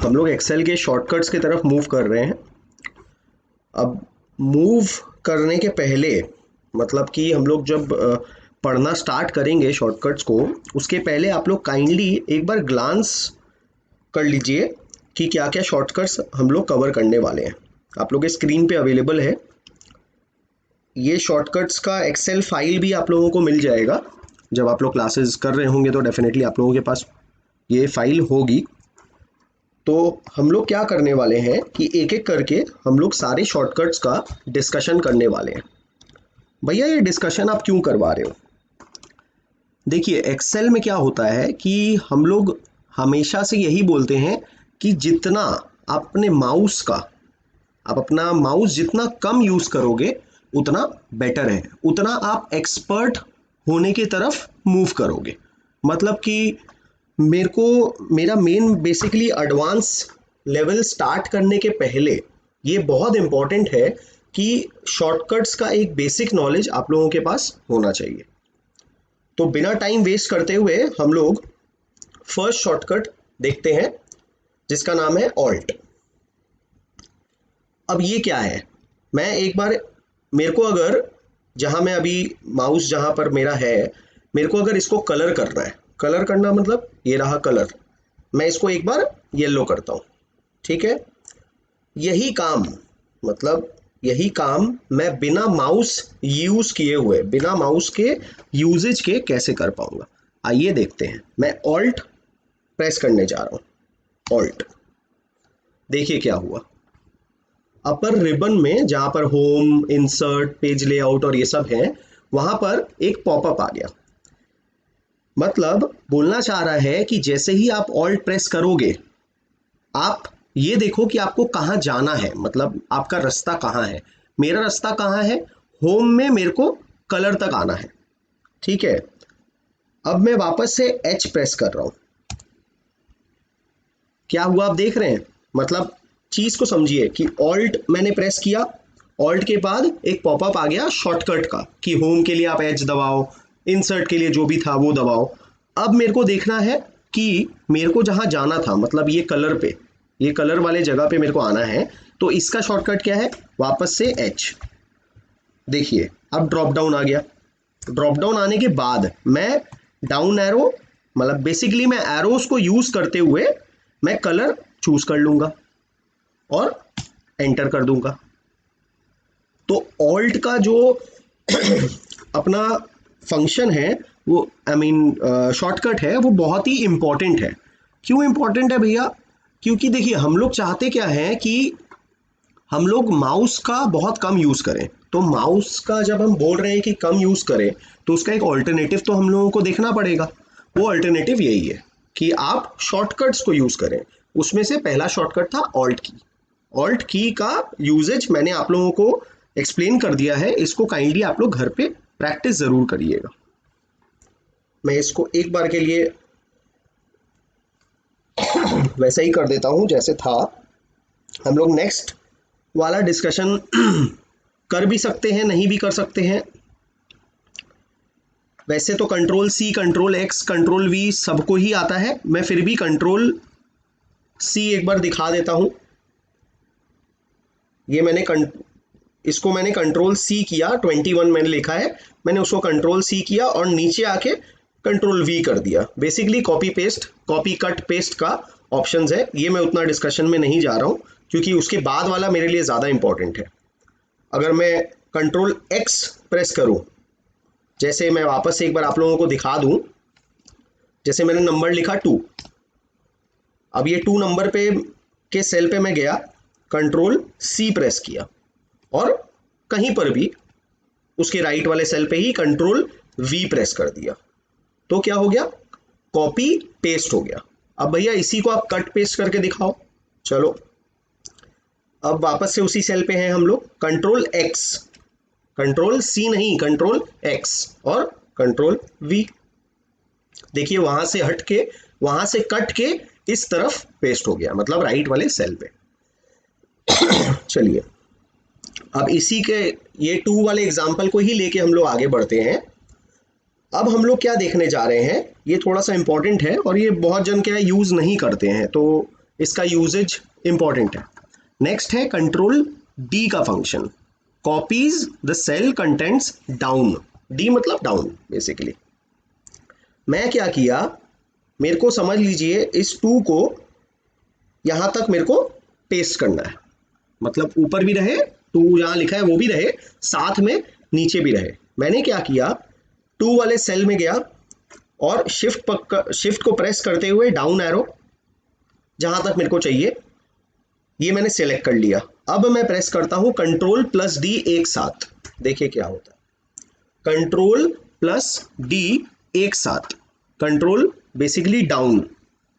हम लोग एक्सेल के शॉर्टकट्स की तरफ मूव कर रहे हैं। अब मूव करने के पहले मतलब कि हम लोग जब पढ़ना स्टार्ट करेंगे शॉर्टकट्स को, उसके पहले आप लोग काइंडली एक बार ग्लांस कर लीजिए कि क्या क्या शॉर्टकट्स हम लोग कवर करने वाले हैं। आप लोग के स्क्रीन पे अवेलेबल है ये शॉर्टकट्स का एक्सेल फाइल भी आप लोगों को मिल जाएगा। जब आप लोग क्लासेस कर रहे होंगे तो डेफिनेटली आप लोगों के पास ये फाइल होगी। तो हम लोग क्या करने वाले हैं कि एक एक करके हम लोग सारे शॉर्टकट्स का डिस्कशन करने वाले हैं। भैया ये डिस्कशन आप क्यों करवा रहे हो? देखिए एक्सेल में क्या होता है कि हम लोग हमेशा से यही बोलते हैं कि जितना आप अपने माउस का आप अपना माउस जितना कम यूज करोगे उतना बेटर है, उतना आप एक्सपर्ट होने की तरफ मूव करोगे। मतलब कि मेरा main basically advance level start करने के पहले ये बहुत इंपॉर्टेंट है कि शॉर्टकट्स का एक बेसिक नॉलेज आप लोगों के पास होना चाहिए। तो बिना टाइम वेस्ट करते हुए हम लोग फर्स्ट शॉर्टकट देखते हैं जिसका नाम है ऑल्ट। अब ये क्या है, मैं एक बार मेरे को अगर जहां मैं अभी माउस जहां पर मेरा है मेरे को अगर इसको कलर करना है, कलर करना मतलब ये रहा कलर, मैं इसको एक बार येलो करता हूं, ठीक है। यही काम मतलब यही काम मैं बिना माउस यूज किए हुए बिना माउस के यूजेज के कैसे कर पाऊंगा, आइए देखते हैं। मैं ऑल्ट प्रेस करने जा रहा हूं, ऑल्ट। देखिए क्या हुआ, अपर रिबन में जहां पर होम, इंसर्ट, पेज लेआउट और ये सब है वहां पर एक पॉपअप आ गया। मतलब बोलना चाह रहा है कि जैसे ही आप ऑल्ट प्रेस करोगे आप ये देखो कि आपको कहाँ जाना है, मतलब आपका रास्ता कहाँ है। मेरा रास्ता कहाँ है, होम में मेरे को कलर तक आना है, ठीक है। अब मैं वापस से एच प्रेस कर रहा हूं, क्या हुआ आप देख रहे हैं। मतलब चीज को समझिए कि ऑल्ट मैंने प्रेस किया, ऑल्ट के बाद एक पॉपअप आ गया शॉर्टकट का कि होम के लिए आप एच दबाओ, इंसर्ट के लिए जो भी था वो दबाओ। अब मेरे को देखना है कि मेरे को जहां जाना था, मतलब ये कलर पे, ये कलर वाले जगह पे मेरे को आना है, तो इसका शॉर्टकट क्या है, वापस से एच। देखिए अब ड्रॉप डाउन आ गया। ड्रॉप डाउन आने के बाद मैं डाउन एरो मतलब बेसिकली मैं एरोस को यूज करते हुए मैं कलर चूज कर लूंगा और एंटर कर दूंगा। तो ऑल्ट का जो अपना फंक्शन है वो शॉर्टकट है, वो बहुत ही इंपॉर्टेंट है। क्यों इंपॉर्टेंट है भैया? क्योंकि देखिए हम लोग चाहते क्या है कि हम लोग माउस का बहुत कम यूज करें। तो माउस का जब हम बोल रहे हैं कि कम यूज करें तो उसका एक ऑल्टरनेटिव तो हम लोगों को देखना पड़ेगा। वो ऑल्टरनेटिव यही है कि आप शॉर्टकट्स को यूज करें। उसमें से पहला शॉर्टकट था ऑल्ट की। ऑल्ट की का यूजेज मैंने आप लोगों को एक्सप्लेन कर दिया है, इसको काइंडली आप लोग घर पे प्रैक्टिस जरूर करिएगा। मैं इसको एक बार के लिए वैसा ही कर देता हूं जैसे था। हम लोग नेक्स्ट वाला डिस्कशन कर भी सकते हैं, नहीं भी कर सकते हैं। वैसे तो control C, control X, control V सबको ही आता है, मैं फिर भी कंट्रोल सी एक बार दिखा देता हूं। ये इसको मैंने कंट्रोल सी किया, 21 मैंने लिखा है, मैंने उसको कंट्रोल सी किया और नीचे आके कंट्रोल वी कर दिया। Basically copy paste, copy cut paste का ऑप्शंस है। ये मैं उतना डिस्कशन में नहीं जा रहा हूं क्योंकि उसके बाद वाला मेरे लिए ज़्यादा इंपॉर्टेंट है। अगर मैं कंट्रोल एक्स प्रेस करूं, जैसे मैं वापस से एक बार आप लोगों को दिखा दूं, जैसे मैंने नंबर लिखा 2, अब ये 2 नंबर पे के सेल पे मैं गया, कंट्रोल सी प्रेस किया और कहीं पर भी उसके राइट वाले सेल पे ही कंट्रोल वी प्रेस कर दिया, तो क्या हो गया, कॉपी पेस्ट हो गया। अब भैया इसी को आप कट पेस्ट करके दिखाओ। चलो अब वापस से उसी सेल पे हैं हम लोग, कंट्रोल एक्स, कंट्रोल सी नहीं, कंट्रोल एक्स और कंट्रोल वी। देखिए वहां से हट के, वहां से कट के इस तरफ पेस्ट हो गया, मतलब राइट वाले सेल पे। चलिए अब इसी के ये 2 वाले एग्जाम्पल को ही लेके हम लोग आगे बढ़ते हैं। अब हम लोग क्या देखने जा रहे हैं, ये थोड़ा सा इंपॉर्टेंट है और ये बहुत जन क्या यूज नहीं करते हैं, तो इसका यूजेज इंपॉर्टेंट है। नेक्स्ट है कंट्रोल डी का function, copies the cell contents down. D मतलब डाउन बेसिकली। मैं क्या किया, मेरे को समझ लीजिए इस 2 को यहां तक मेरे को पेस्ट करना है, मतलब ऊपर भी रहे, 2 यहां लिखा है वो भी रहे, साथ में नीचे भी रहे। मैंने क्या किया, 2 वाले सेल में गया और शिफ्ट को प्रेस करते हुए डाउन एरो जहां तक मेरे को चाहिए ये मैंने सेलेक्ट कर लिया। अब मैं प्रेस करता हूं कंट्रोल प्लस डी एक साथ, देखिए क्या होता है। कंट्रोल प्लस डी एक साथ, कंट्रोल बेसिकली डाउन,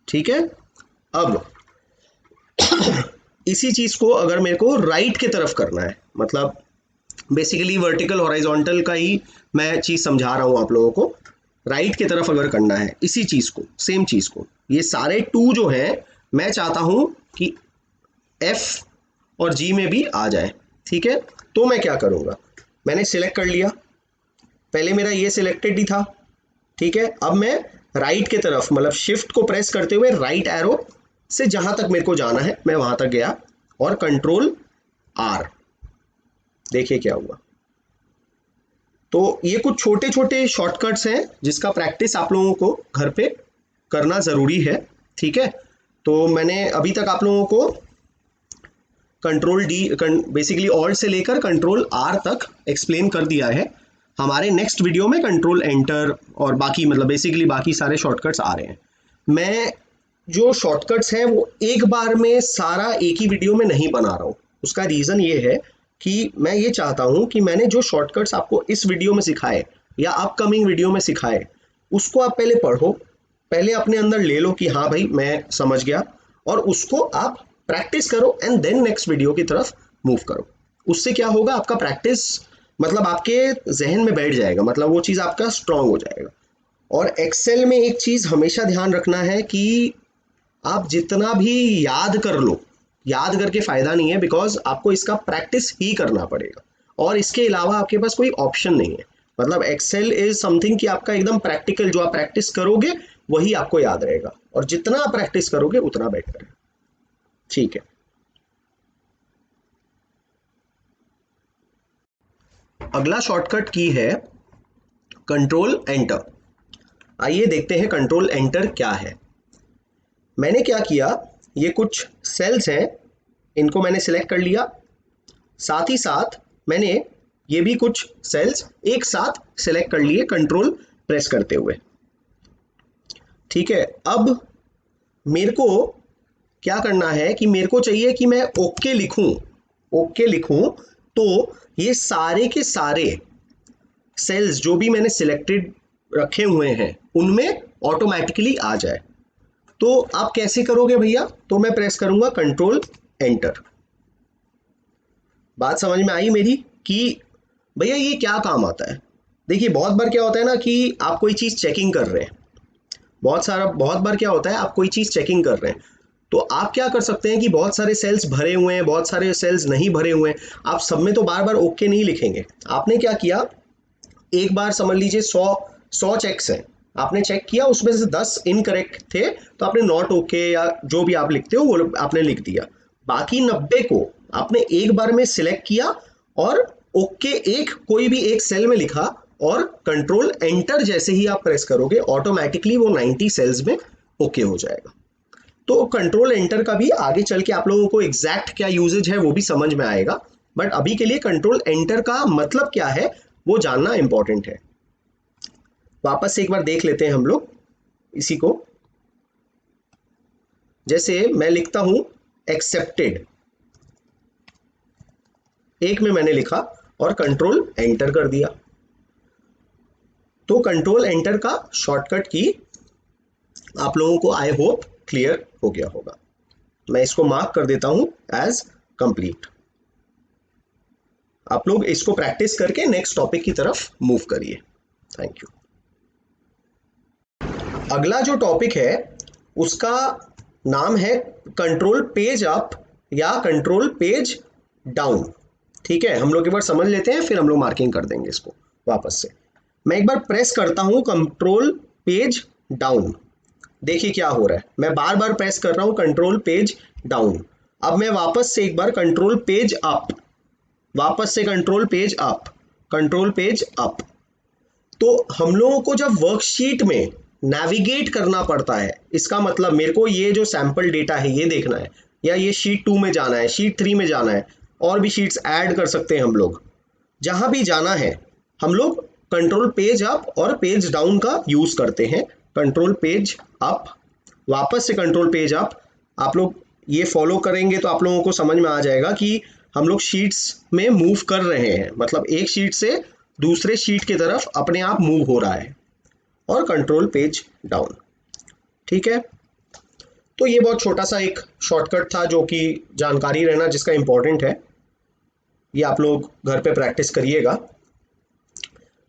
ठीक है। अब इसी चीज को अगर मेरे को राइट की तरफ करना है, मतलब बेसिकली वर्टिकल हॉरिजॉन्टल का ही मैं चीज समझा रहा हूं आप लोगों को, राइट की तरफ अगर करना है इसी चीज को, सेम चीज को, ये सारे 2 जो हैं मैं चाहता हूं कि F और G में भी आ जाए, ठीक है। तो मैं क्या करूंगा, मैंने सिलेक्ट कर लिया, पहले मेरा ये सिलेक्टेड ही था, ठीक है। अब मैं राइट की तरफ, मतलब शिफ्ट को प्रेस करते हुए राइट एरो से जहां तक मेरे को जाना है मैं वहां तक गया और कंट्रोल आर, देखिए क्या हुआ। तो ये कुछ छोटे छोटे शॉर्टकट्स हैं जिसका प्रैक्टिस आप लोगों को घर पे करना ज़रूरी है, ठीक है। तो मैंने अभी तक आप लोगों को कंट्रोल डी बेसिकली ऑल्ट से लेकर कंट्रोल आर तक एक्सप्लेन कर दिया है। हमारे नेक्स्ट वीडियो में कंट्रोल एंटर और बाकी, मतलब बेसिकली बाकी सारे शॉर्टकट्स आ रहे हैं। मैं जो शॉर्टकट्स हैं वो एक बार में सारा एक ही वीडियो में नहीं बना रहा हूँ। उसका रीज़न ये है कि मैं ये चाहता हूँ कि मैंने जो शॉर्टकट्स आपको इस वीडियो में सिखाए या अपकमिंग वीडियो में सिखाए उसको आप पहले पढ़ो, पहले अपने अंदर ले लो कि हाँ भाई मैं समझ गया, और उसको आप प्रैक्टिस करो एंड देन नेक्स्ट वीडियो की तरफ मूव करो। उससे क्या होगा, आपका प्रैक्टिस मतलब आपके जहन में बैठ जाएगा, मतलब वो चीज़ आपका स्ट्रांग हो जाएगा। और एक्सेल में एक चीज़ हमेशा ध्यान रखना है कि आप जितना भी याद कर लो, याद करके फायदा नहीं है, बिकॉज आपको इसका प्रैक्टिस ही करना पड़ेगा और इसके अलावा आपके पास कोई ऑप्शन नहीं है। मतलब एक्सेल इज समथिंग कि आपका एकदम प्रैक्टिकल, जो आप प्रैक्टिस करोगे वही आपको याद रहेगा, और जितना आप प्रैक्टिस करोगे उतना बेटर है, ठीक है। अगला शॉर्टकट की है कंट्रोल एंटर। आइए देखते हैं कंट्रोल एंटर क्या है। मैंने क्या किया, ये कुछ सेल्स हैं, इनको मैंने सिलेक्ट कर लिया, साथ ही साथ मैंने ये भी कुछ सेल्स एक साथ सिलेक्ट कर लिए कंट्रोल प्रेस करते हुए, ठीक है। अब मेरे को क्या करना है कि मेरे को चाहिए कि मैं ओके लिखूं, ओके लिखूं तो ये सारे के सारे सेल्स जो भी मैंने सिलेक्टेड रखे हुए हैं उनमें ऑटोमेटिकली आ जाए। तो आप कैसे करोगे भैया, तो मैं प्रेस करूंगा कंट्रोल एंटर। बात समझ में आई मेरी कि भैया ये क्या काम आता है। देखिए बहुत बार क्या होता है ना कि आप कोई चीज़ चेकिंग कर रहे हैं, बहुत बार क्या होता है आप कोई चीज़ चेकिंग कर रहे हैं, तो आप क्या कर सकते हैं कि बहुत सारे सेल्स भरे हुए हैं, बहुत सारे सेल्स नहीं भरे हुए हैं, आप सब में तो बार बार ओके नहीं लिखेंगे। आपने क्या किया, एक बार समझ लीजिए 100 चेक्स हैं, आपने चेक किया उसमें से 10 इनकरेक्ट थे, तो आपने नॉट ओके या जो भी आप लिखते हो वो आपने लिख दिया। बाकी 90 को आपने एक बार में सिलेक्ट किया और ओके एक कोई भी एक सेल में लिखा, और कंट्रोल एंटर जैसे ही आप प्रेस करोगे ऑटोमेटिकली वो 90 सेल्स में ओके हो जाएगा। तो कंट्रोल एंटर का भी आगे चल के आप लोगों को एग्जैक्ट क्या यूजेज है वो भी समझ में आएगा, बट अभी के लिए कंट्रोल एंटर का मतलब क्या है वो जानना इंपॉर्टेंट है। वापस से एक बार देख लेते हैं हम लोग इसी को। जैसे मैं लिखता हूं एक्सेप्टेड, एक में मैंने लिखा और कंट्रोल एंटर कर दिया, तो कंट्रोल एंटर का शॉर्टकट की आप लोगों को आई होप क्लियर हो गया होगा। मैं इसको मार्क कर देता हूं एज कंप्लीट। आप लोग इसको प्रैक्टिस करके नेक्स्ट टॉपिक की तरफ मूव करिए। Thank you. अगला जो टॉपिक है उसका नाम है कंट्रोल पेज अप या कंट्रोल पेज डाउन, ठीक है। हम लोग एक बार समझ लेते हैं फिर हम लोग मार्किंग कर देंगे इसको वापस से। मैं एक बार प्रेस करता हूं कंट्रोल पेज डाउन, देखिए क्या हो रहा है, मैं बार बार प्रेस कर रहा हूं कंट्रोल पेज डाउन। अब मैं वापस से एक बार कंट्रोल पेज अप, वापस से control page up, control page up. तो हम लोगों को जब वर्कशीट में नेविगेट करना पड़ता है, इसका मतलब मेरे को ये जो सैंपल डेटा है ये देखना है, या ये शीट 2 में जाना है, शीट 3 में जाना है, और भी शीट्स ऐड कर सकते हैं हम लोग। जहां भी जाना है हम लोग कंट्रोल पेज अप और पेज डाउन का यूज करते हैं। कंट्रोल पेज अप, वापस से कंट्रोल पेज अप। आप लोग ये फॉलो करेंगे तो आप लोगों को समझ में आ जाएगा कि हम लोग शीट्स में मूव कर रहे हैं, मतलब एक शीट से दूसरे शीट की तरफ अपने आप मूव हो रहा है। और कंट्रोल पेज डाउन, ठीक है। तो ये बहुत छोटा सा एक शॉर्टकट था जो कि जानकारी रहना जिसका इंपॉर्टेंट है, ये आप लोग घर पे प्रैक्टिस करिएगा।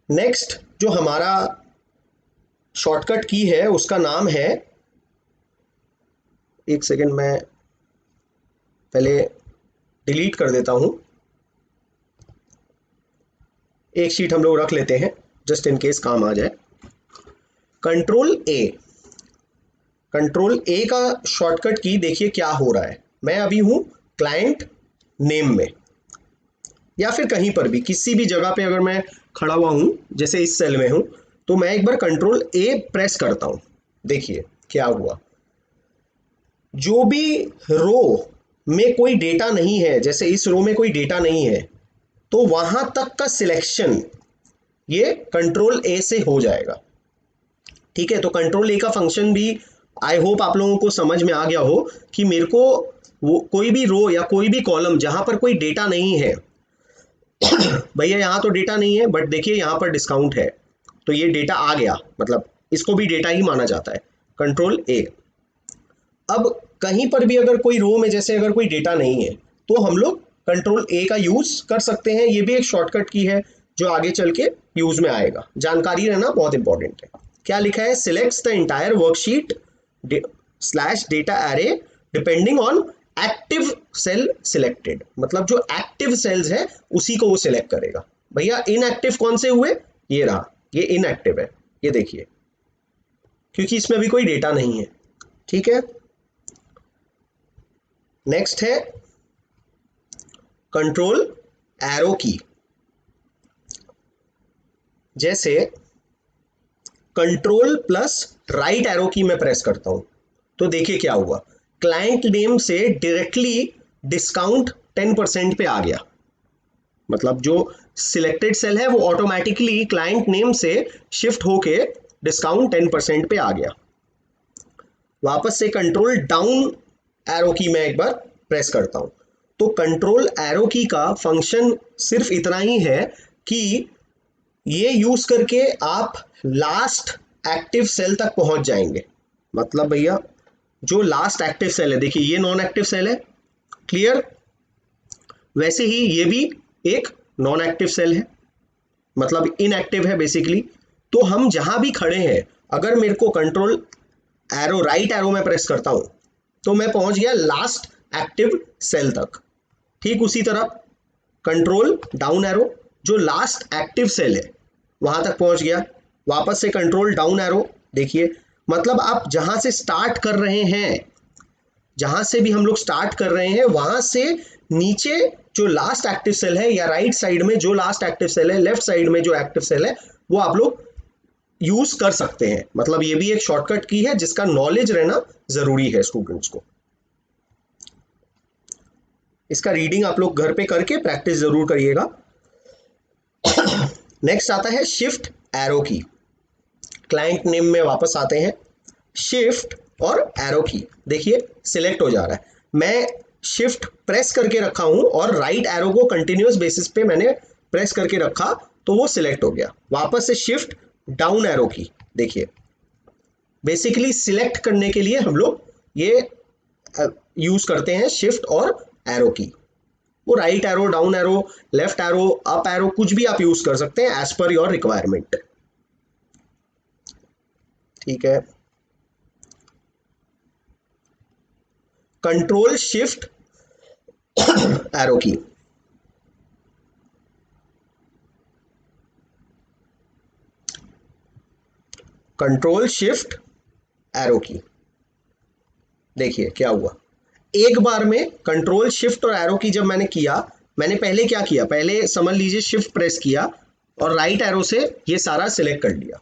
नेक्स्ट जो हमारा शॉर्टकट की है उसका नाम है, एक सेकेंड मैं पहले डिलीट कर देता हूं, एक शीट हम लोग रख लेते हैं जस्ट इन केस काम आ जाए। कंट्रोल ए, कंट्रोल ए का शॉर्टकट की देखिए क्या हो रहा है। मैं अभी हूं क्लाइंट नेम में, या फिर कहीं पर भी किसी भी जगह पे अगर मैं खड़ा हुआ हूं, जैसे इस सेल में हूं, तो मैं एक बार कंट्रोल ए प्रेस करता हूं। देखिए क्या हुआ, जो भी रो में कोई डेटा नहीं है, जैसे इस रो में कोई डेटा नहीं है, तो वहां तक का सिलेक्शन ये कंट्रोल ए से हो जाएगा। ठीक है, तो कंट्रोल ए का फंक्शन भी आई होप आप लोगों को समझ में आ गया हो कि मेरे को वो कोई भी रो या कोई भी कॉलम जहां पर कोई डेटा नहीं है, भैया यहाँ तो डेटा नहीं है बट देखिए यहाँ पर डिस्काउंट है, तो ये डेटा आ गया, मतलब इसको भी डेटा ही माना जाता है, कंट्रोल ए। अब कहीं पर भी अगर कोई रो में जैसे अगर कोई डेटा नहीं है, तो हम लोग कंट्रोल ए का यूज कर सकते हैं। ये भी एक शॉर्टकट की है जो आगे चल के यूज में आएगा, जानकारी रहना बहुत इंपॉर्टेंट है। क्या लिखा है, selects the entire worksheet slash data array depending on active cell selected, मतलब जो एक्टिव सेल्स है उसी को वो सिलेक्ट करेगा। भैया इनएक्टिव कौन से हुए, ये रहा, ये इनएक्टिव है, ये देखिए, क्योंकि इसमें भी कोई डेटा नहीं है। ठीक है, नेक्स्ट है कंट्रोल एरो की। जैसे कंट्रोल प्लस राइट एरो की मैं प्रेस करता हूं, तो देखिए क्या हुआ, क्लाइंट नेम से डायरेक्टली डिस्काउंट 10% पे आ गया, मतलब जो सिलेक्टेड सेल है वो ऑटोमेटिकली क्लाइंट नेम से शिफ्ट होके डिस्काउंट 10% पे आ गया। वापस से कंट्रोल डाउन एरो की मैं एक बार प्रेस करता हूं, तो कंट्रोल एरो की का फंक्शन सिर्फ इतना ही है कि ये यूज करके आप लास्ट एक्टिव सेल तक पहुंच जाएंगे। मतलब भैया जो लास्ट एक्टिव सेल है, देखिए ये नॉन एक्टिव सेल है, क्लियर, वैसे ही ये भी एक नॉन एक्टिव सेल है, मतलब इनएक्टिव है बेसिकली। तो हम जहां भी खड़े हैं, अगर मेरे को कंट्रोल एरो राइट एरो में प्रेस करता हूं, तो मैं पहुंच गया लास्ट एक्टिव सेल तक। ठीक उसी तरह कंट्रोल डाउन एरो, जो लास्ट एक्टिव सेल है वहां तक पहुंच गया। वापस से कंट्रोल डाउन एरो, देखिए मतलब आप जहां से स्टार्ट कर रहे हैं, जहां से भी हम लोग स्टार्ट कर रहे हैं वहां से नीचे जो लास्ट एक्टिव सेल है, या राइट साइड में जो लास्ट एक्टिव सेल है, लेफ्ट साइड में जो एक्टिव सेल है, वो आप लोग यूज कर सकते हैं। मतलब ये भी एक शॉर्टकट की है जिसका नॉलेज रहना जरूरी है स्टूडेंट्स को। इसका रीडिंग आप लोग घर पे करके प्रैक्टिस जरूर करिएगा। नेक्स्ट आता है शिफ्ट एरो की। क्लाइंट नेम में वापस आते हैं, शिफ्ट और एरो की, देखिए सिलेक्ट हो जा रहा है। मैं शिफ्ट प्रेस करके रखा हूं और राइट एरो को कंटिन्यूअस बेसिस पे मैंने प्रेस करके रखा, तो वो सिलेक्ट हो गया। वापस से शिफ्ट डाउन एरो की, देखिए बेसिकली सिलेक्ट करने के लिए हम लोग ये यूज करते हैं शिफ्ट और एरो की। वो right arrow, down arrow, left arrow, up arrow, कुछ भी आप यूज कर सकते हैं एज पर योर रिक्वायरमेंट। ठीक है, कंट्रोल शिफ्ट एरो की, कंट्रोल शिफ्ट एरो की। देखिए क्या हुआ, एक बार में कंट्रोल शिफ्ट और एरो की जब मैंने किया, मैंने पहले क्या किया, पहले समझ लीजिए शिफ्ट प्रेस किया और राइट एरो से ये सारा सिलेक्ट कर लिया।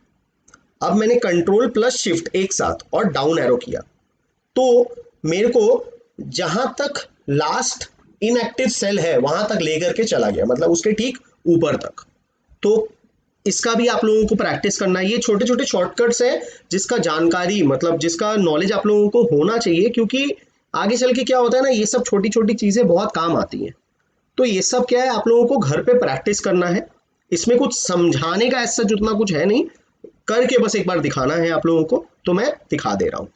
अब मैंने कंट्रोल प्लस शिफ्ट एक साथ और डाउन एरो किया, तो मेरे को जहां तक लास्ट इनएक्टिव सेल है वहां तक लेकर के चला गया, मतलब उसके ठीक ऊपर तक। तो इसका भी आप लोगों को प्रैक्टिस करना है। ये छोटे छोटे शॉर्टकट्स हैं जिसका जानकारी, मतलब जिसका नॉलेज आप लोगों को होना चाहिए, क्योंकि आगे चल के क्या होता है ना, ये सब छोटी छोटी चीजें बहुत काम आती हैं। तो ये सब क्या है, आप लोगों को घर पे प्रैक्टिस करना है। इसमें कुछ समझाने का ऐसा उतना कुछ है नहीं, करके बस एक बार दिखाना है आप लोगों को, तो मैं दिखा दे रहा हूं।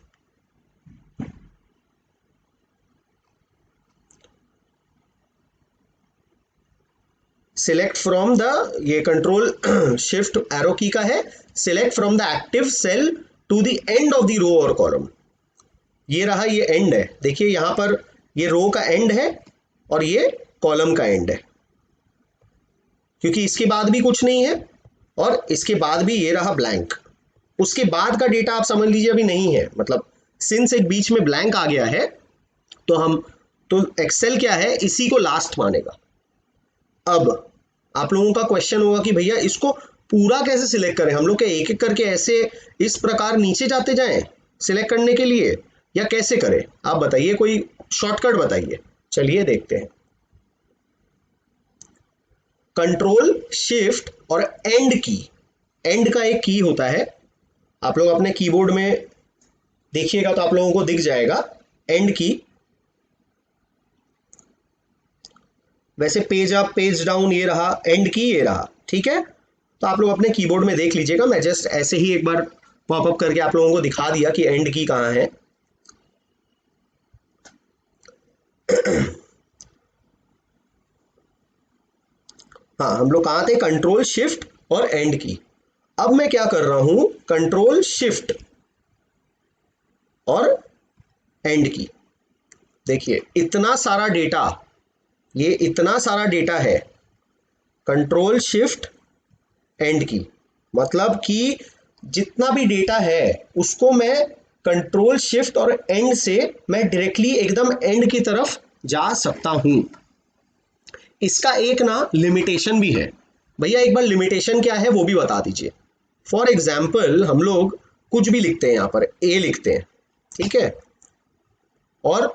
सिलेक्ट फ्रॉम द, ये कंट्रोल शिफ्ट एरो की का है, select from the active cell to the end of the row और कॉलम। ये रहा, ये एंड है, देखिए यहां पर ये रो का एंड है और ये कॉलम का एंड है, क्योंकि इसके बाद भी कुछ नहीं है और इसके बाद भी ये रहा ब्लैंक। उसके बाद का डेटा आप समझ लीजिए अभी नहीं है, मतलब सिंस एक बीच में ब्लैंक आ गया है, तो हम, तो एक्सेल क्या है, इसी को लास्ट मानेगा। अब आप लोगों का क्वेश्चन होगा कि भैया इसको पूरा कैसे सिलेक्ट करें, हम लोग क्या एक एक करके ऐसे इस प्रकार नीचे जाते जाएं सिलेक्ट करने के लिए, या कैसे करें, आप बताइए, कोई शॉर्टकट बताइए। चलिए देखते हैं। कंट्रोल शिफ्ट और एंड की, एंड का एक की होता है, आप लोग अपने कीबोर्ड में देखिएगा तो आप लोगों को दिख जाएगा एंड की। वैसे पेज अप पेज डाउन ये रहा एंड की, ये रहा, ठीक है। तो आप लोग अपने कीबोर्ड में देख लीजिएगा, मैं जस्ट ऐसे ही एक बार पॉपअप करके आप लोगों को दिखा दिया कि एंड की कहाँ है। हाँ, हम लोग कहाँ थे, कंट्रोल शिफ्ट और एंड की। अब मैं क्या कर रहा हूं, कंट्रोल शिफ्ट और एंड की। देखिए इतना सारा डेटा, ये इतना सारा डेटा है, कंट्रोल शिफ्ट एंड की, मतलब कि जितना भी डेटा है उसको मैं कंट्रोल शिफ्ट और एंड से मैं डायरेक्टली एकदम एंड की तरफ जा सकता हूं। इसका एक ना लिमिटेशन भी है, भैया एक बार लिमिटेशन क्या है वो भी बता दीजिए। फॉर एग्जाम्पल हम लोग कुछ भी लिखते हैं, यहां पर ए लिखते हैं, ठीक है, और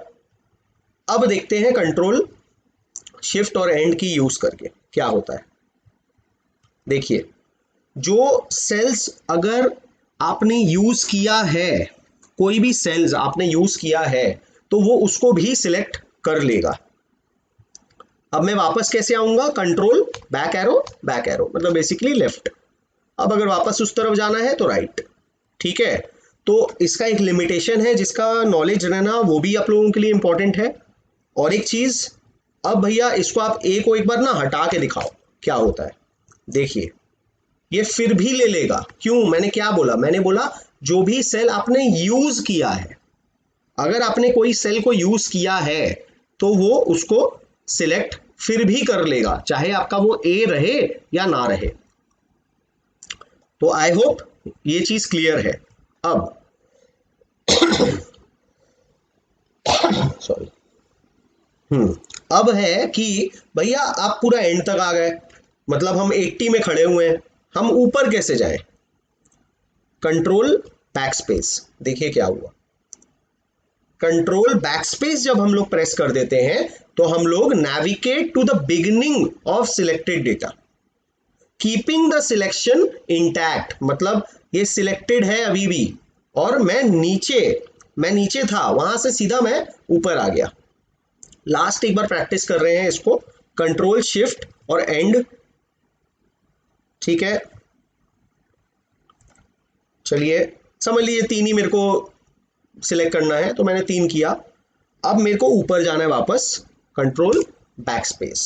अब देखते हैं कंट्रोल शिफ्ट और एंड की यूज करके क्या होता है। देखिए जो सेल्स अगर आपने यूज किया है, कोई भी सेल्स आपने यूज किया है, तो वो उसको भी सिलेक्ट कर लेगा। अब मैं वापस कैसे आऊंगा, कंट्रोल बैक एरो मतलब बेसिकली लेफ्ट। अब अगर वापस उस तरफ जाना है तो राइट, ठीक है। तो इसका एक लिमिटेशन है जिसका नॉलेज रहना वो भी आप लोगों के लिए इंपॉर्टेंट है। और एक चीज, अब भैया इसको आप ए को एक बार ना हटा के दिखाओ क्या होता है। देखिए ये फिर भी ले लेगा, क्यों, मैंने क्या बोला, मैंने बोला जो भी सेल आपने यूज किया है, अगर आपने कोई सेल को यूज किया है तो वो उसको सिलेक्ट फिर भी कर लेगा, चाहे आपका वो ए रहे या ना रहे। तो आई होप ये चीज क्लियर है। अब सॉरी, अब है कि भैया आप पूरा एंड तक आ गए, मतलब हम 80 में खड़े हुए हैं, हम ऊपर कैसे जाएं, कंट्रोल बैक स्पेस। देखिए क्या हुआ, कंट्रोल बैक स्पेस जब हम लोग प्रेस कर देते हैं तो हम लोग navigate to the beginning of selected data, keeping the selection intact, मतलब ये सिलेक्टेड है अभी भी, और मैं नीचे था वहां से सीधा मैं ऊपर आ गया। लास्ट एक बार प्रैक्टिस कर रहे हैं इसको, कंट्रोल शिफ्ट और एंड, ठीक है। चलिए समझ लीजिए तीन ही मेरे को सिलेक्ट करना है, तो मैंने तीन किया। अब मेरे को ऊपर जाना है वापस, कंट्रोल बैक स्पेस,